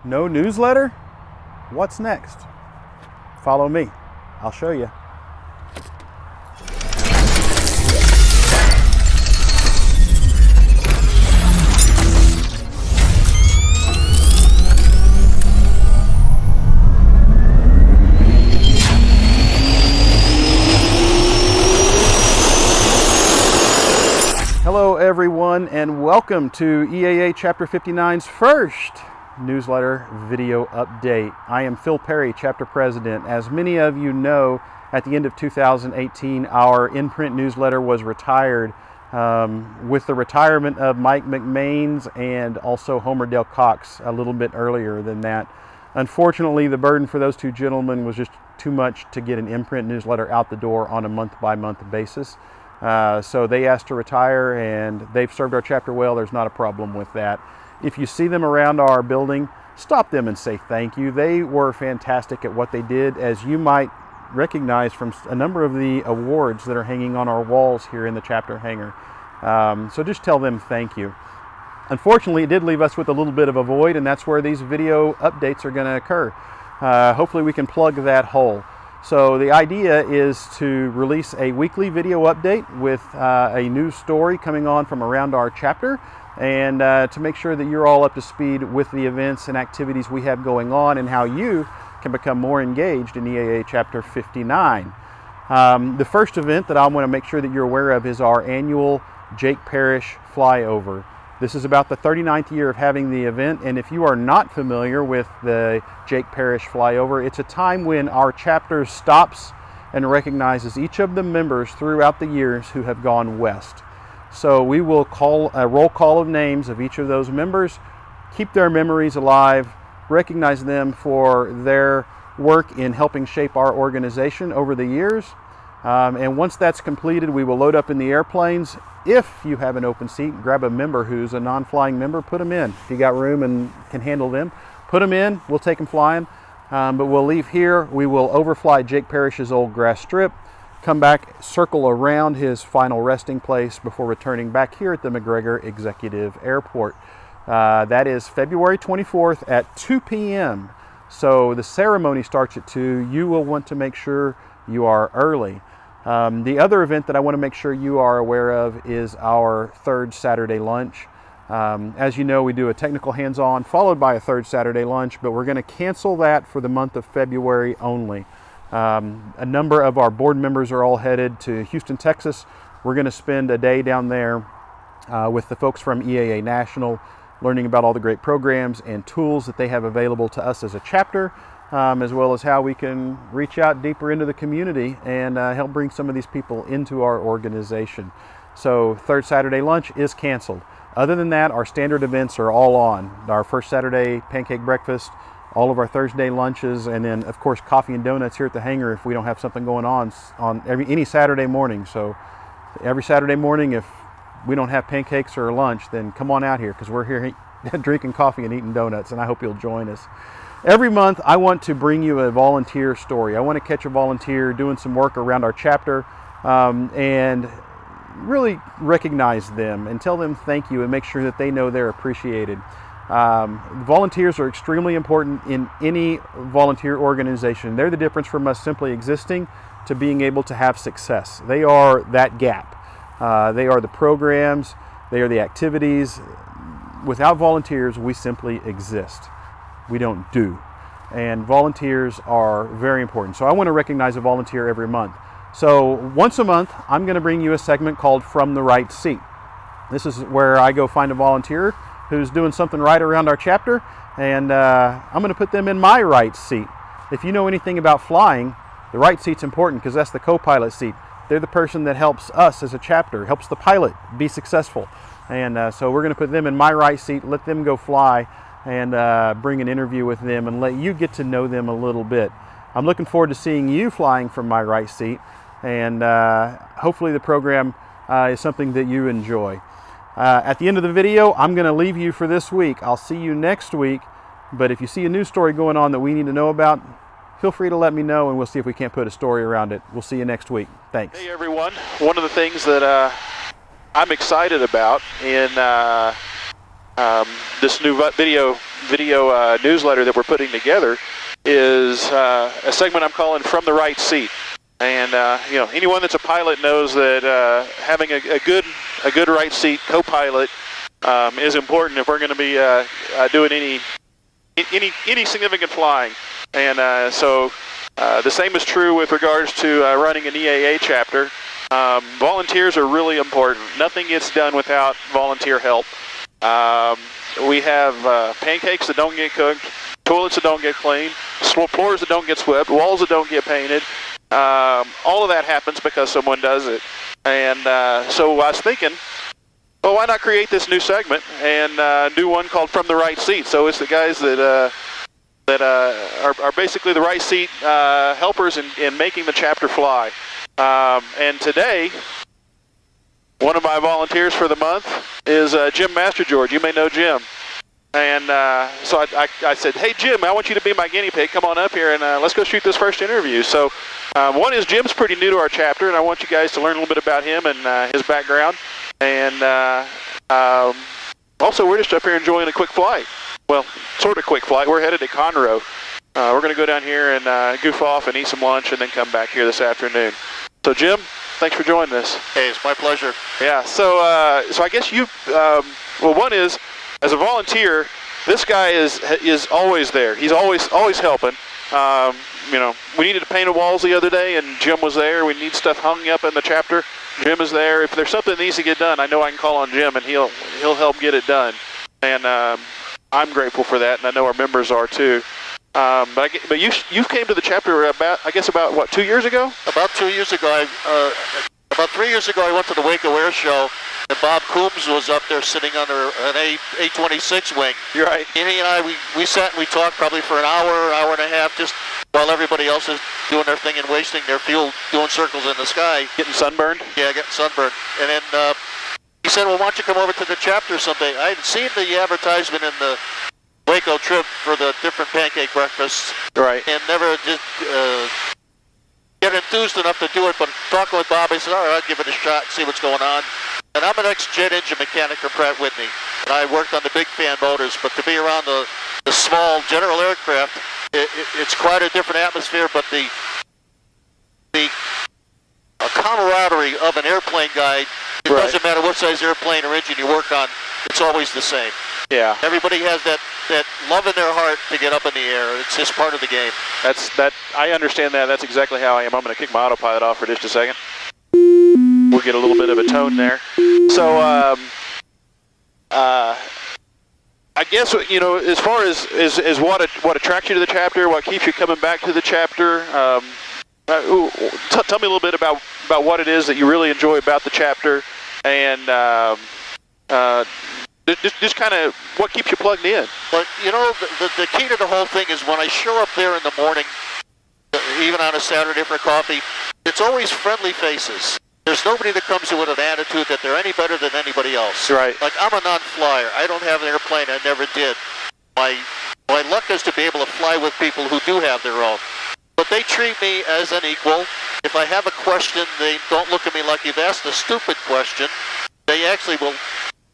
No newsletter? What's next? Follow me. I'll show you. Hello everyone, and welcome to EAA Chapter 59's first newsletter video update. I am Phil Perry, Chapter President. As many of you know, at the end of 2018, our in-print newsletter was retired with the retirement of Mike McMains and also Homer Dale Cox a little bit earlier than that. Unfortunately, the burden for those two gentlemen was just too much to get an in-print newsletter out the door on a month-by-month basis. So they asked to retire, and they've served our chapter well. There's not a problem with that. If you see them around our building, stop them and say thank you. They were fantastic at what they did, as you might recognize from a number of the awards that are hanging on our walls here in the chapter hangar. So just tell them thank you. Unfortunately, it did leave us with a little bit of a void, and that's where these video updates are going to occur. Hopefully we can plug that hole. So the idea is to release a weekly video update with a news story coming on from around our chapter, and to make sure that you're all up to speed with the events and activities we have going on and how you can become more engaged in EAA Chapter 59. The first event that I want to make sure that you're aware of is our annual Jake Parrish Flyover. This is about the 39th year of having the event, and if you are not familiar with the Jake Parrish Flyover, it's a time when our chapter stops and recognizes each of the members throughout the years who have gone west. So we will call a roll call of names of each of those members, keep their memories alive, recognize them for their work in helping shape our organization over the years. And once that's completed, we will load up in the airplanes. If you have an open seat, grab a member who's a non-flying member, put them in. If you got room and can handle them, put them in. We'll take them flying. But we'll leave here. We will overfly Jake Parrish's old grass strip, come back, circle around his final resting place before returning back here at the McGregor Executive Airport. That is February 24th at 2 p.m. So the ceremony starts at 2. You will want to make sure you are early. The other event that I want to make sure you are aware of is our third Saturday lunch. As you know, we do a technical hands-on followed by a third Saturday lunch, but we're going to cancel that for the month of February only. A number of our board members are all headed to Houston, Texas. We're going to spend a day down there with the folks from EAA National, learning about all the great programs and tools that they have available to us as a chapter, as well as how we can reach out deeper into the community and help bring some of these people into our organization. So third Saturday lunch is canceled. Other than that, our standard events are all on. Our first Saturday pancake breakfast, all of our Thursday lunches, and then of course coffee and donuts here at the hangar if we don't have something going on any Saturday morning. So every Saturday morning, if we don't have pancakes or lunch, then come on out here, because we're here drinking coffee and eating donuts, and I hope you'll join us. Every month, I want to bring you a volunteer story. I want to catch a volunteer doing some work around our chapter and really recognize them and tell them thank you and make sure that they know they're appreciated. Volunteers are extremely important in any volunteer organization. They're the difference from us simply existing to being able to have success. They are that gap. They are the programs. They are the activities. Without volunteers, we simply exist. We don't do. And volunteers are very important. So I want to recognize a volunteer every month. So once a month, I'm going to bring you a segment called From the Right Seat. This is where I go find a volunteer who's doing something right around our chapter, and I'm going to put them in my right seat. If you know anything about flying, the right seat's important because that's the co-pilot seat. They're the person that helps us as a chapter, helps the pilot be successful. And so we're going to put them in my right seat, let them go fly, and bring an interview with them and let you get to know them a little bit. I'm looking forward to seeing you flying from my right seat, and hopefully the program is something that you enjoy. At the end of the video, I'm going to leave you for this week. I'll see you next week, but if you see a news story going on that we need to know about, feel free to let me know, and we'll see if we can't put a story around it. We'll see you next week. Thanks. Hey everyone, one of the things that I'm excited about in this new video newsletter that we're putting together is a segment I'm calling From the Right Seat. And you know, anyone that's a pilot knows that having a good right seat co-pilot is important if we're going to be doing any significant flying. And so the same is true with regards to running an EAA chapter. Volunteers are really important. Nothing gets done without volunteer help. We have pancakes that don't get cooked, toilets that don't get cleaned, floors that don't get swept, walls that don't get painted. All of that happens because someone does it. And so I was thinking, well, why not create this new segment and do one called From the Right Seat? So it's the guys that are basically the right seat helpers in making the chapter fly. And today, one of my volunteers for the month is Jim Mastergeorge. You may know Jim. And so I said, hey, Jim, I want you to be my guinea pig. Come on up here and let's go shoot this first interview. So one is Jim's pretty new to our chapter, and I want you guys to learn a little bit about him and his background. And also, we're just up here enjoying a quick flight. Well, sort of quick flight. We're headed to Conroe. We're going to go down here and goof off and eat some lunch and then come back here this afternoon. So, Jim, thanks for joining us. Hey, it's my pleasure. Yeah, so I guess you, well, one is, as a volunteer, this guy is always there. He's always helping. You know, we needed to paint the walls the other day, and Jim was there. We need stuff hung up in the chapter. Jim is there. If there's something that needs to get done, I know I can call on Jim, and he'll help get it done. And I'm grateful for that, and I know our members are too. But you came to the chapter about what, 2 years ago? About 2 years ago, about 3 years ago, I went to the Waco Air Show, and Bob Coombs was up there sitting under an A26 wing. You're right. And he and I, we sat and we talked probably for an hour and a half, just while everybody else is doing their thing and wasting their fuel, doing circles in the sky. Getting sunburned? Yeah, getting sunburned. And then he said, well, why don't you come over to the chapter someday? I had seen the advertisement in the Waco trip for the different pancake breakfasts. Right. And never just get enthused enough to do it, but talking with Bob, I said, all right, I'll give it a shot, see what's going on. And I'm an ex-jet engine mechanic for Pratt & Whitney, and I worked on the big fan motors, but to be around the small general aircraft, it's quite a different atmosphere, but the camaraderie of an airplane guide, it doesn't matter what size airplane or engine you work on, it's always the same. Yeah. Everybody has that love in their heart to get up in the air. It's just part of the game. I understand that. That's exactly how I am. I'm going to kick my autopilot off for just a second. We'll get a little bit of a tone there. So, I guess, you know, as far as what attracts you to the chapter, what keeps you coming back to the chapter, tell me a little bit about what it is that you really enjoy about the chapter, and just kind of what keeps you plugged in. But, you know, the key to the whole thing is when I show up there in the morning, even on a Saturday for coffee, it's always friendly faces. There's nobody that comes in with an attitude that they're any better than anybody else. Right. Like, I'm a non-flyer. I don't have an airplane. I never did. My luck is to be able to fly with people who do have their own. But they treat me as an equal. If I have a question, they don't look at me like you've asked a stupid question. They actually will,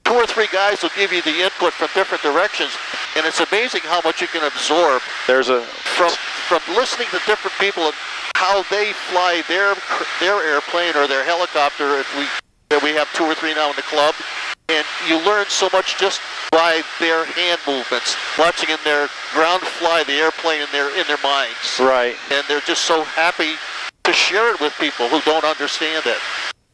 2 or 3 guys will give you the input from different directions, and it's amazing how much you can absorb from listening to different people and how they fly their airplane or their helicopter. If we have 2 or 3 now in the club, and you learn so much just by their hand movements, watching in their ground fly the airplane in their minds. Right. And they're just so happy to share it with people who don't understand it.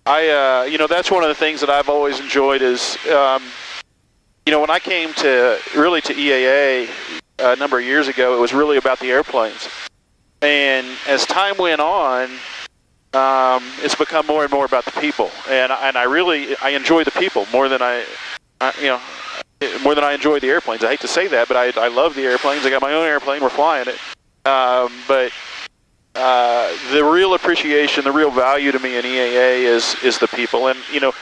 You know, that's one of the things that I've always enjoyed is, you know, when I came to EAA a number of years ago, it was really about the airplanes. And as time went on, it's become more and more about the people. And I enjoy the people more than I enjoy the airplanes. I hate to say that, but I love the airplanes. I got my own airplane. We're flying it. But the real appreciation, the real value to me in EAA is the people. And, you know,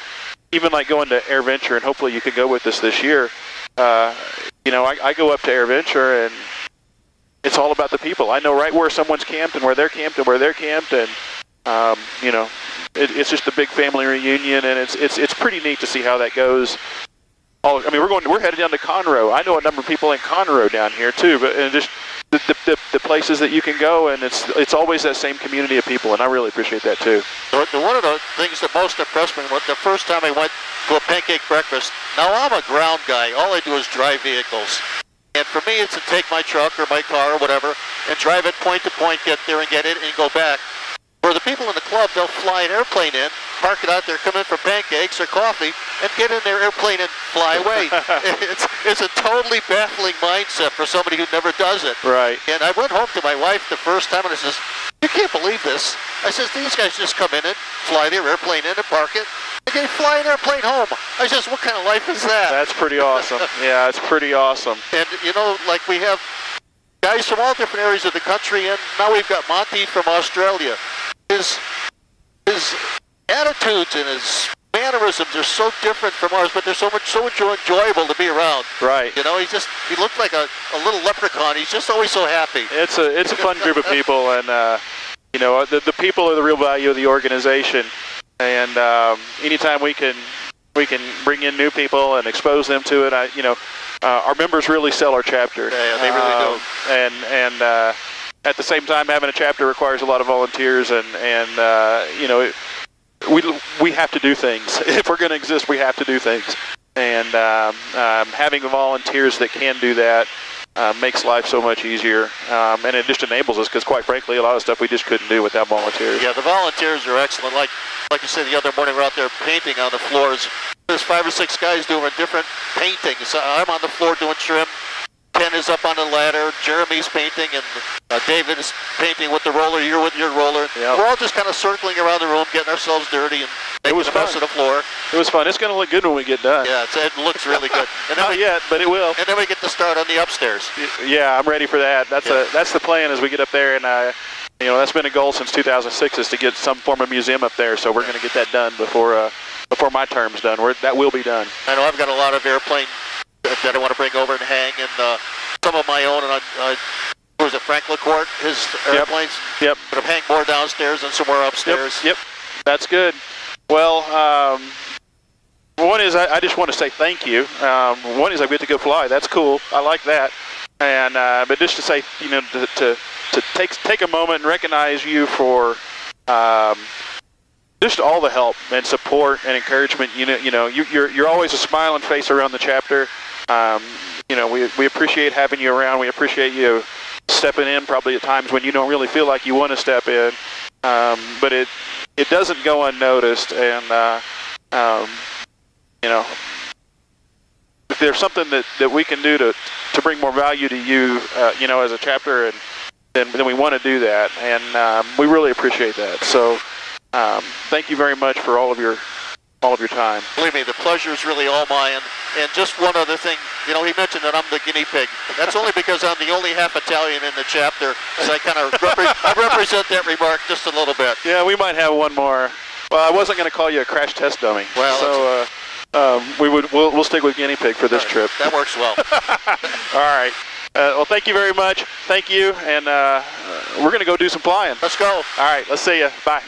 even like going to AirVenture, and hopefully you can go with us this year, you know, I go up to AirVenture, and it's all about the people. I know right where someone's camped and where they're camped and where they're camped, and, you know, it's just a big family reunion, and it's pretty neat to see how that goes. we're headed down to Conroe. I know a number of people in Conroe down here too, but and just the places that you can go, and it's always that same community of people, and I really appreciate that too. One of the things that most impressed me was the first time I went to a pancake breakfast. Now I'm a ground guy. All I do is drive vehicles. And for me, it's to take my truck or my car or whatever and drive it point to point, get there and get it and go back. For the people in the club, they'll fly an airplane in, park it out there, come in for pancakes or coffee, and get in their airplane and fly away. It's a totally baffling mindset for somebody who never does it. Right. And I went home to my wife the first time and I says, "You can't believe this." I says, "These guys just come in and fly their airplane in and park it, and they fly an airplane home." I says, "What kind of life is that?" That's pretty awesome. Yeah, it's pretty awesome. And, like we have guys from all different areas of the country, and now we've got Monty from Australia. His attitudes and his mannerisms are so different from ours, but they're so enjoyable to be around. Right. He looked like a little leprechaun. He's just always so happy. It's a fun group of people, and the people are the real value of the organization. And anytime we can bring in new people and expose them to it, our members really sell our chapter. Yeah, they really do. And at the same time, having a chapter requires a lot of volunteers, and we have to do things. If we're going to exist, we have to do things. And having the volunteers that can do that makes life so much easier, and it just enables us, because quite frankly, a lot of stuff we just couldn't do without volunteers. Yeah, the volunteers are excellent. Like you said the other morning, we're out there painting on the floors. There's 5 or 6 guys doing different paintings. So I'm on the floor doing trim. Ken is up on the ladder. Jeremy's painting, and David is painting with the roller. You're with your roller. Yep. We're all just kind of circling around the room, getting ourselves dirty, and making the mess of the floor. It was fun. It's going to look good when we get done. Yeah, it looks really good. And Not yet, but it will. And then we get to start on the upstairs. Yeah, I'm ready for that. That's the plan as we get up there, and that's been a goal since 2006 is to get some form of museum up there. So we're going to get that done before my term's done. That will be done. I know I've got a lot of airplane that I want to bring over and hang, and some of my own, and was it Frank LaCourte, his airplanes? Yep. But I'm hanging more downstairs and somewhere upstairs. Yep. That's good. Well, one is I just want to say thank you. One is I get to go fly. That's cool. I like that. And but just to say, to take a moment and recognize you for just all the help and support and encouragement. You're always a smiling face around the chapter. We appreciate having you around. We appreciate you stepping in probably at times when you don't really feel like you want to step in. But it doesn't go unnoticed. And, if there's something that we can do to bring more value to you, as a chapter, and then we want to do that. And we really appreciate that. So thank you very much for all of your time. Believe me, the pleasure is really all mine. And just one other thing, he mentioned that I'm the guinea pig. That's only because I'm the only half Italian in the chapter, so I kind of I represent that remark just a little bit. Yeah, we might have one more. Well, I wasn't going to call you a crash test dummy. Well, so we'll stick with guinea pig for this trip. That works well. All right. Well, thank you very much. Thank you, and we're going to go do some flying. Let's go. All right, let's see you. Bye.